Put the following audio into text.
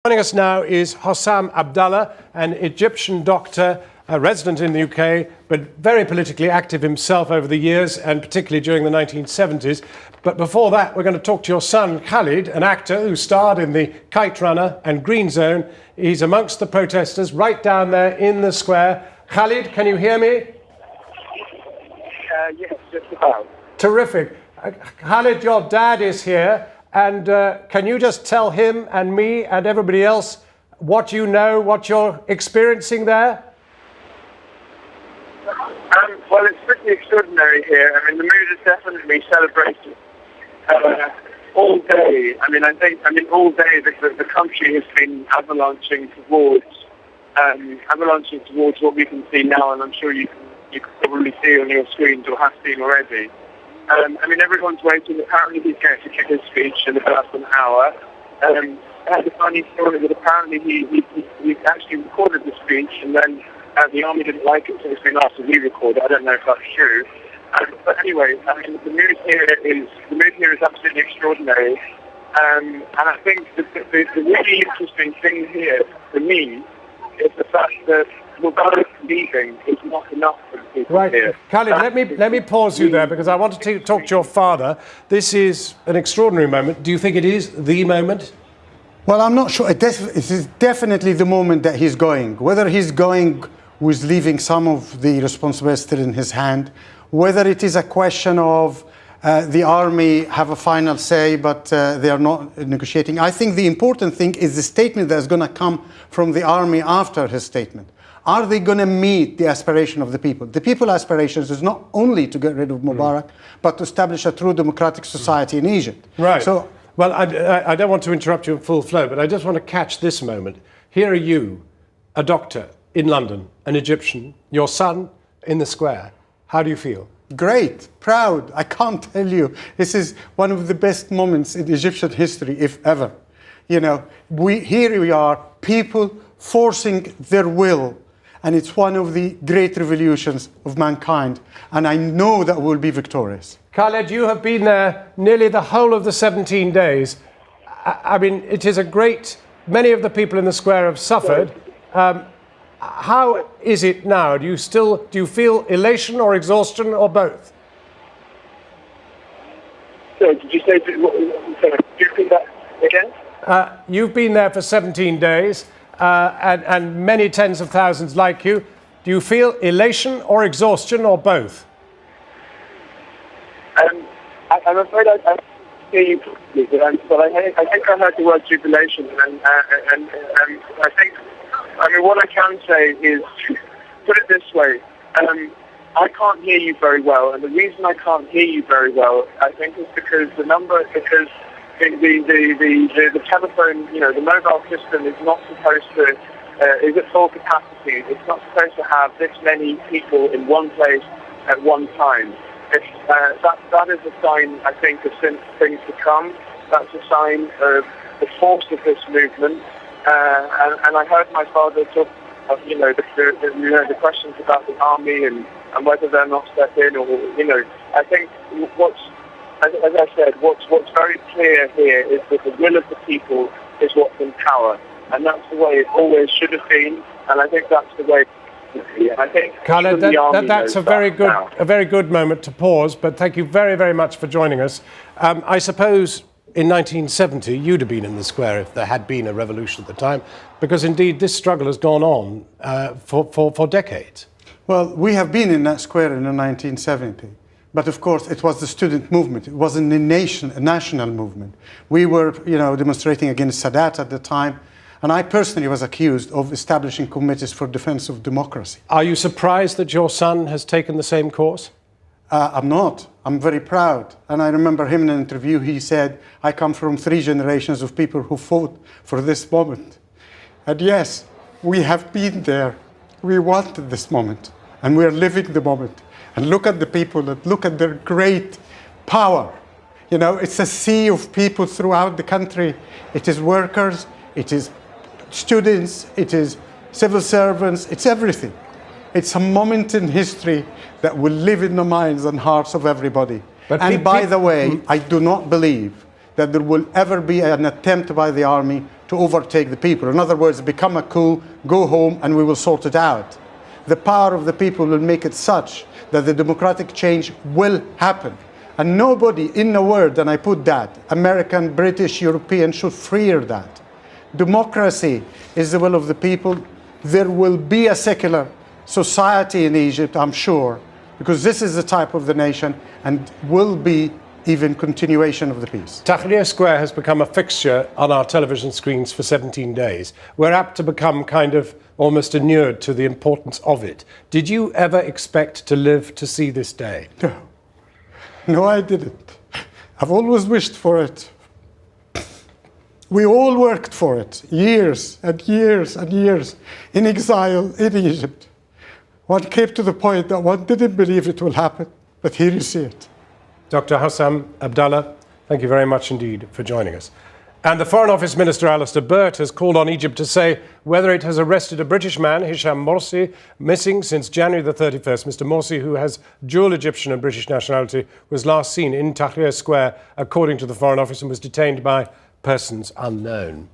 Joining us now is Hossam Abdalla, an Egyptian doctor, a resident in the UK, but very politically active himself over the years, and particularly during the 1970s. But before that, we're going to talk to your son, Khalid, an actor who starred in The Kite Runner and Green Zone. He's amongst the protesters right down there in the square. Khalid, can you hear me? Yes, just about. Terrific. Khalid, your dad is here, and can you just tell him and me and everybody else what you know, what you're experiencing there? Well, it's pretty extraordinary here. I mean, the mood is definitely celebrated all day. All day the country has been avalanching towards what we can see now, and I'm sure you can probably see on your screens or have seen already. Everyone's waiting. Apparently he's going to give his speech in about an hour. I had a funny story that apparently he actually recorded the speech, and then the army didn't like it, so it's been asked to re-record it. I don't know if that's true. But anyway, the mood here is absolutely extraordinary. And I think the really interesting thing here for me is the fact that Mubarak leaving is not enough for the people here. Khalid, let me pause you there, because I want to talk to your father. This is an extraordinary moment. Do you think it is the moment? Well, I'm not sure. It is definitely the moment that he's going. Whether he's going with leaving some of the responsibility still in his hand, whether it is a question of the army have a final say, but they are not negotiating. I think the important thing is the statement that's going to come from the army after his statement. Are they going to meet the aspiration of the people? The people's aspirations is not only to get rid of Mubarak, but to establish a true democratic society in Egypt. Right. So, well, I don't want to interrupt you in full flow, but I just want to catch this moment. Here are you, a doctor in London, an Egyptian, your son in the square. How do you feel? Great, proud. I can't tell you. This is one of the best moments in Egyptian history, if ever. You know, here we are, people forcing their will, and it's one of the great revolutions of mankind. And I know that we'll be victorious. Khalid, you have been there nearly the whole of the 17 days. It is a great... Many of the people in the square have suffered. How is it now? Do you feel elation or exhaustion or both? So, did you say... Could you repeat that again? You've been there for 17 days, and many tens of thousands like you. Do you feel elation or exhaustion or both? I'm afraid I can't hear you properly, but I think I heard the word jubilation, and I think, what I can say is, put it this way, I can't hear you very well, and the reason I can't hear you very well, I think, is because the telephone, the mobile system is not supposed to, is at full capacity. It's not supposed to have this many people in one place at one time. That is a sign, I think, of things to come. That's a sign of the force of this movement. And I heard my father talk about, the questions about the army and whether they're not step in, or, I think as I said, what's very clear here is that the will of the people is what's in power. And that's the way it always should have been. And I think that's the way. I think Khalid, that's a very good moment to pause. But thank you very, very much for joining us. I suppose in 1970 you'd have been in the square if there had been a revolution at the time, because indeed this struggle has gone on for decades. Well, we have been in that square in 1970, but of course it was the student movement. It wasn't a national movement. We were, demonstrating against Sadat at the time. And I personally was accused of establishing committees for defense of democracy. Are you surprised that your son has taken the same course? I'm not. I'm very proud. And I remember him in an interview, he said, I come from 3 generations of people who fought for this moment. And yes, we have been there. We wanted this moment. And we're living the moment. And look at the people, and look at their great power. It's a sea of people throughout the country. It is workers, it is students, it is civil servants, it's everything. It's a moment in history that will live in the minds and hearts of everybody. And by the way, I do not believe that there will ever be an attempt by the army to overtake the people. In other words, become a coup, go home, and we will sort it out. The power of the people will make it such that the democratic change will happen. And nobody in the world, and I put that, American, British, European, should fear that. Democracy is the will of the people. There will be a secular society in Egypt, I'm sure, because this is the type of the nation and will be even continuation of the peace. Tahrir Square has become a fixture on our television screens for 17 days. We're apt to become kind of almost inured to the importance of it. Did you ever expect to live to see this day? No. No, I didn't. I've always wished for it. We all worked for it, years and years and years, in exile in Egypt. One came to the point that one didn't believe it will happen, but here you see it. Dr. Hossam Abdalla, thank you very much indeed for joining us. And the Foreign Office Minister Alistair Burt has called on Egypt to say whether it has arrested a British man, Hossam Morsi, missing since January the 31st. Mr. Morsi, who has dual Egyptian and British nationality, was last seen in Tahrir Square, according to the Foreign Office, and was detained by persons unknown.